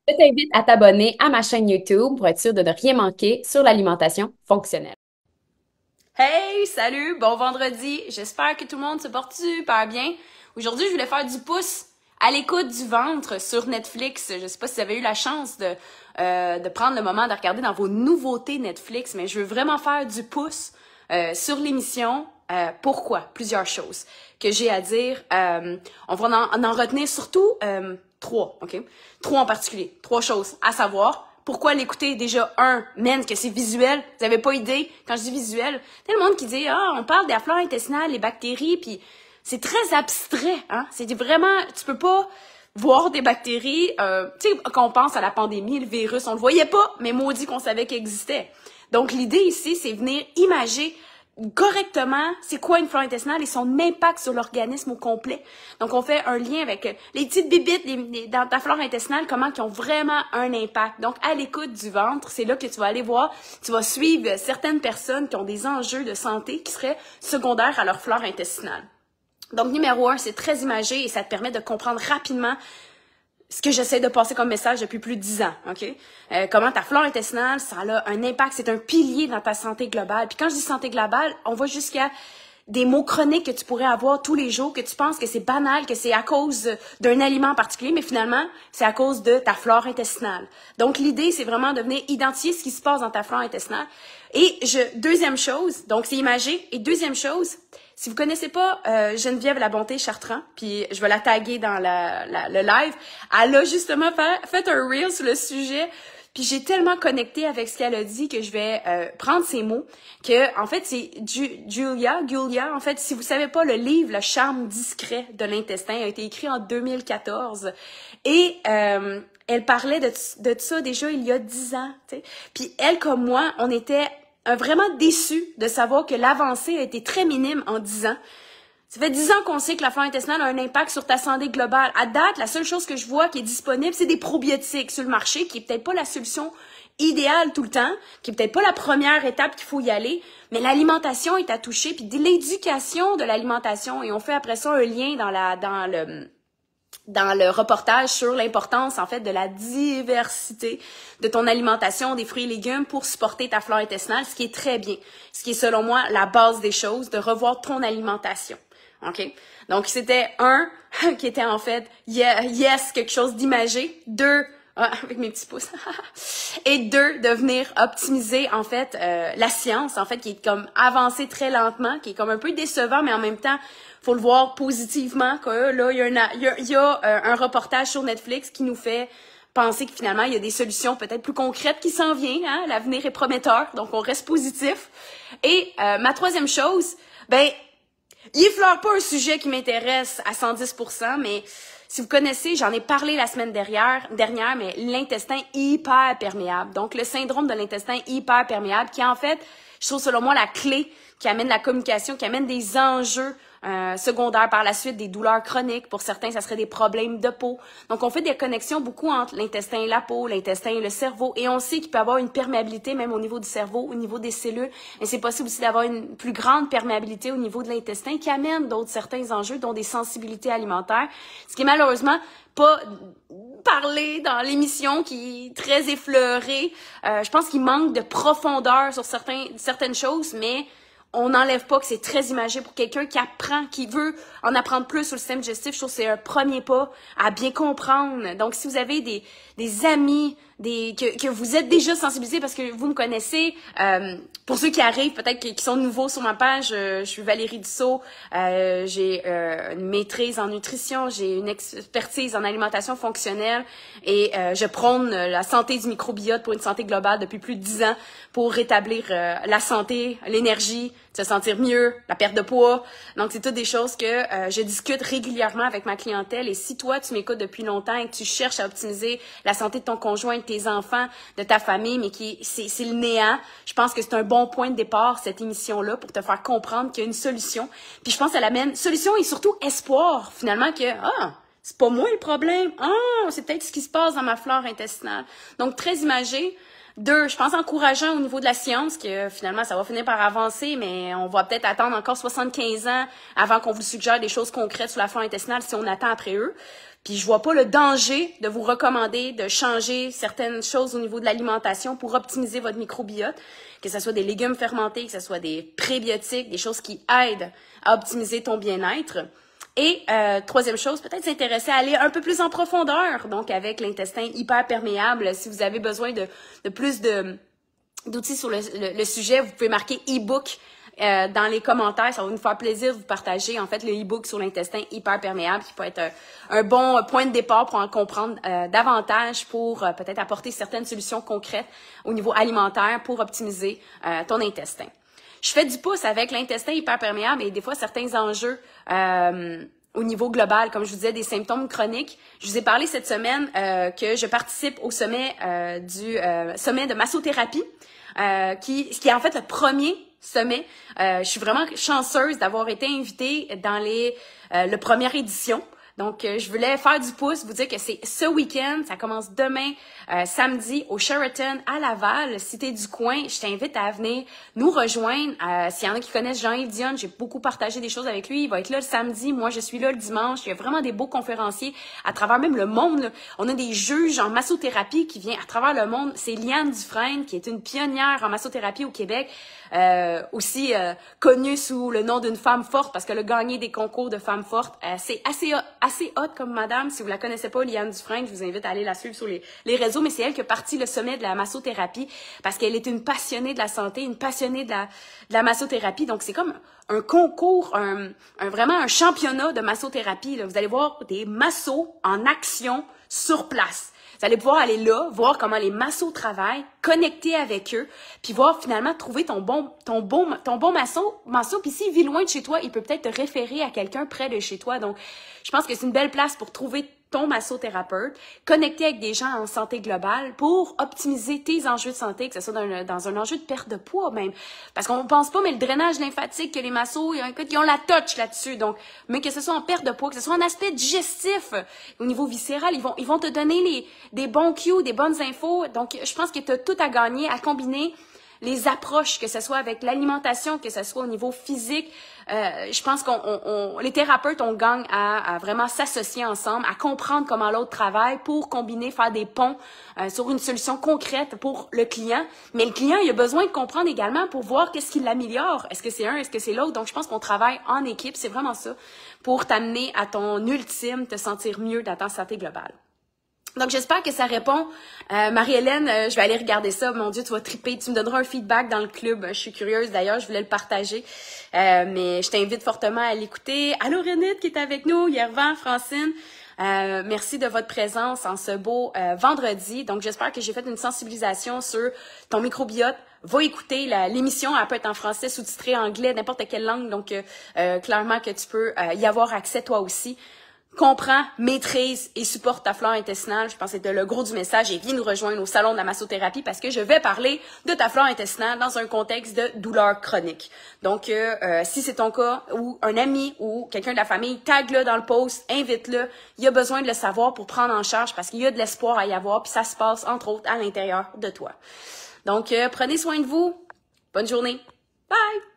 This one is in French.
Je t'invite à t'abonner à ma chaîne YouTube pour être sûr de ne rien manquer sur l'alimentation fonctionnelle. Hey, salut, bon vendredi. J'espère que tout le monde se porte super bien. Aujourd'hui, je voulais faire du pouce à l'écoute du ventre sur Netflix. Je sais pas si vous avez eu la chance de prendre le moment de regarder dans vos nouveautés Netflix, mais je veux vraiment faire du pouce sur l'émission. Pourquoi? Plusieurs choses que j'ai à dire. On va en retenir surtout trois, OK? Trois en particulier. Trois choses à savoir. Pourquoi l'écouter? Déjà, un, man, que c'est visuel. Vous avez pas idée, quand je dis visuel, il y a le monde qui dit, ah, on parle des flore intestinales, les bactéries, puis c'est très abstrait, hein. C'est vraiment, tu peux pas voir des bactéries, tu sais, quand on pense à la pandémie, le virus, on le voyait pas, mais maudit qu'on savait qu'il existait. Donc, l'idée ici, c'est venir imager correctement c'est quoi une flore intestinale et son impact sur l'organisme au complet. Donc, on fait un lien avec les petites bibites dans ta flore intestinale, comment qui ont vraiment un impact. Donc, à l'écoute du ventre, c'est là que tu vas aller voir, tu vas suivre certaines personnes qui ont des enjeux de santé qui seraient secondaires à leur flore intestinale. Donc, numéro un, c'est très imagé et ça te permet de comprendre rapidement ce que j'essaie de passer comme message depuis plus de 10 ans, OK? Comment ta flore intestinale, ça a un impact, c'est un pilier dans ta santé globale. Puis quand je dis santé globale, on va jusqu'à des mots chroniques que tu pourrais avoir tous les jours, que tu penses que c'est banal, que c'est à cause d'un aliment en particulier, mais finalement, c'est à cause de ta flore intestinale. Donc, l'idée, c'est vraiment de venir identifier ce qui se passe dans ta flore intestinale. Et deuxième chose, donc c'est imagé. Et deuxième chose, si vous connaissez pas Geneviève La Bonté Chartrand, puis je vais la taguer dans le live, elle a justement fait un reel sur le sujet, puis j'ai tellement connecté avec ce qu'elle a dit que je vais prendre ces mots, que en fait c'est Julia, en fait, si vous savez pas, le livre Le charme discret de l'intestin a été écrit en 2014 et elle parlait de ça déjà il y a 10 ans, tu sais. Puis elle comme moi, on était vraiment déçus de savoir que l'avancée a été très minime en 10 ans. Ça fait 10 ans qu'on sait que la flore intestinale a un impact sur ta santé globale. À date, la seule chose que je vois qui est disponible, c'est des probiotiques sur le marché, qui est peut-être pas la solution idéale tout le temps, qui est peut-être pas la première étape qu'il faut y aller, mais l'alimentation est à toucher, puis l'éducation de l'alimentation, et on fait après ça un lien dans le reportage sur l'importance, en fait, de la diversité de ton alimentation, des fruits et légumes pour supporter ta flore intestinale, ce qui est très bien. Ce qui est, selon moi, la base des choses, de revoir ton alimentation. OK? Donc, c'était un, qui était, en fait, yes, quelque chose d'imagé. Deux, avec mes petits pouces. Et deux, de venir optimiser, en fait, la science, en fait, qui est comme avancée très lentement, qui est comme un peu décevant, mais en même temps, faut le voir positivement, que là, il y a un reportage sur Netflix qui nous fait penser que finalement, il y a des solutions peut-être plus concrètes qui s'en viennent, hein? L'avenir est prometteur, donc on reste positif. Et ma troisième chose, ben, il effleure pas un sujet qui m'intéresse à 110%, mais si vous connaissez, j'en ai parlé la semaine dernière, mais l'intestin hyperperméable. Donc, le syndrome de l'intestin hyperperméable, qui est en fait, je trouve selon moi la clé qui amène la communication, qui amène des enjeux secondaires par la suite, des douleurs chroniques. Pour certains, ça serait des problèmes de peau. Donc, on fait des connexions beaucoup entre l'intestin et la peau, l'intestin et le cerveau. Et on sait qu'il peut y avoir une perméabilité même au niveau du cerveau, au niveau des cellules. Et c'est possible aussi d'avoir une plus grande perméabilité au niveau de l'intestin qui amène d'autres certains enjeux, dont des sensibilités alimentaires. Ce qui est malheureusement pas parlé dans l'émission, qui est très effleurée. Je pense qu'il manque de profondeur sur certaines choses, mais on n'enlève pas que c'est très imagé pour quelqu'un qui apprend, qui veut en apprendre plus sur le système digestif. Je trouve que c'est un premier pas à bien comprendre. Donc, si vous avez des amis, que vous êtes déjà sensibilisés parce que vous me connaissez, pour ceux qui arrivent, peut-être qui sont nouveaux sur ma page, je suis Valérie Dussault, j'ai une maîtrise en nutrition, j'ai une expertise en alimentation fonctionnelle et je prône la santé du microbiote pour une santé globale depuis plus de 10 ans pour rétablir la santé, l'énergie, se sentir mieux, la perte de poids. Donc, c'est toutes des choses que je discute régulièrement avec ma clientèle. Et si toi, tu m'écoutes depuis longtemps et que tu cherches à optimiser la santé de ton conjoint, de tes enfants, de ta famille, mais c'est le néant, je pense que c'est un bon point de départ, cette émission-là, pour te faire comprendre qu'il y a une solution. Puis je pense qu'elle amène solution et surtout espoir, finalement, que C'est pas moi le problème. Ah, c'est peut-être ce qui se passe dans ma flore intestinale. Donc, très imagé. 2, je pense encourageant au niveau de la science, que finalement, ça va finir par avancer, mais on va peut-être attendre encore 75 ans avant qu'on vous suggère des choses concrètes sur la flore intestinale si on attend après eux. Puis je vois pas le danger de vous recommander de changer certaines choses au niveau de l'alimentation pour optimiser votre microbiote, que ce soit des légumes fermentés, que ce soit des prébiotiques, des choses qui aident à optimiser ton bien-être. Et troisième chose, peut-être s'intéresser à aller un peu plus en profondeur, donc avec l'intestin hyperperméable. Si vous avez besoin de plus d'outils sur le sujet, vous pouvez marquer e-book dans les commentaires. Ça va nous faire plaisir de vous partager en fait le e-book sur l'intestin hyperperméable qui peut être un bon point de départ pour en comprendre davantage, pour peut-être apporter certaines solutions concrètes au niveau alimentaire pour optimiser ton intestin. Je fais du pouce avec l'intestin hyperperméable et des fois certains enjeux au niveau global, comme je vous disais, des symptômes chroniques. Je vous ai parlé cette semaine que je participe au sommet du sommet de massothérapie, qui est en fait le premier sommet. Je suis vraiment chanceuse d'avoir été invitée dans le première édition. Donc, je voulais faire du pouce, vous dire que c'est ce week-end, ça commence demain, samedi, au Sheraton à Laval. Si t'es du coin, je t'invite à venir nous rejoindre. S'il y en a qui connaissent Jean-Yves Dionne, j'ai beaucoup partagé des choses avec lui. Il va être là le samedi, moi je suis là le dimanche. Il y a vraiment des beaux conférenciers à travers même le monde, là. On a des juges en massothérapie qui viennent à travers le monde. C'est Liane Dufresne, qui est une pionnière en massothérapie au Québec. Aussi connue sous le nom d'une femme forte parce qu'elle a gagné des concours de femmes fortes. C'est assez hot comme madame. Si vous la connaissez pas, Liane Dufresne, je vous invite à aller la suivre sur les réseaux, mais c'est elle qui a parti le sommet de la massothérapie parce qu'elle est une passionnée de la santé, une passionnée de la massothérapie. Donc c'est comme un concours, vraiment un championnat de massothérapie, là. Vous allez voir des massos en action sur place. Vous allez pouvoir aller là, voir comment les massos travaillent, connecter avec eux, puis voir finalement trouver ton bon masso. Puis s'il vit loin de chez toi, il peut peut-être te référer à quelqu'un près de chez toi. Donc, je pense que c'est une belle place pour trouver ton massothérapeute, connecter avec des gens en santé globale pour optimiser tes enjeux de santé, que ce soit dans un enjeu de perte de poids même. Parce qu'on ne pense pas, mais le drainage lymphatique, que les massos, ils ont la touch là-dessus. Donc, mais que ce soit en perte de poids, que ce soit en aspect digestif, au niveau viscéral, ils vont te donner des bons cues, des bonnes infos. Donc, je pense que tu as tout à gagner à combiner les approches, que ce soit avec l'alimentation, que ce soit au niveau physique. Je pense les thérapeutes, on gagne à vraiment s'associer ensemble, à comprendre comment l'autre travaille pour combiner, faire des ponts sur une solution concrète pour le client. Mais le client, il a besoin de comprendre également pour voir qu'est-ce qui l'améliore. Est-ce que c'est un, est-ce que c'est l'autre? Donc, je pense qu'on travaille en équipe, c'est vraiment ça, pour t'amener à ton ultime, te sentir mieux dans ta santé globale. Donc, j'espère que ça répond. Marie-Hélène, je vais aller regarder ça. Mon Dieu, tu vas triper. Tu me donneras un feedback dans le club. Je suis curieuse. D'ailleurs, je voulais le partager. Mais je t'invite fortement à l'écouter. Allô, Renette, qui est avec nous. Yervan, Francine. Merci de votre présence en ce beau vendredi. Donc, j'espère que j'ai fait une sensibilisation sur ton microbiote. Va écouter l'émission. Elle peut être en français, sous-titrée en anglais, n'importe quelle langue. Donc, clairement que tu peux y avoir accès toi aussi. Comprends, maîtrise et supporte ta flore intestinale. Je pense que c'était le gros du message et viens nous rejoindre au salon de la massothérapie parce que je vais parler de ta flore intestinale dans un contexte de douleur chronique. Donc, si c'est ton cas ou un ami ou quelqu'un de la famille, tag-le dans le post, invite-le. Il a besoin de le savoir pour prendre en charge parce qu'il y a de l'espoir à y avoir puis ça se passe entre autres à l'intérieur de toi. Donc, prenez soin de vous. Bonne journée. Bye!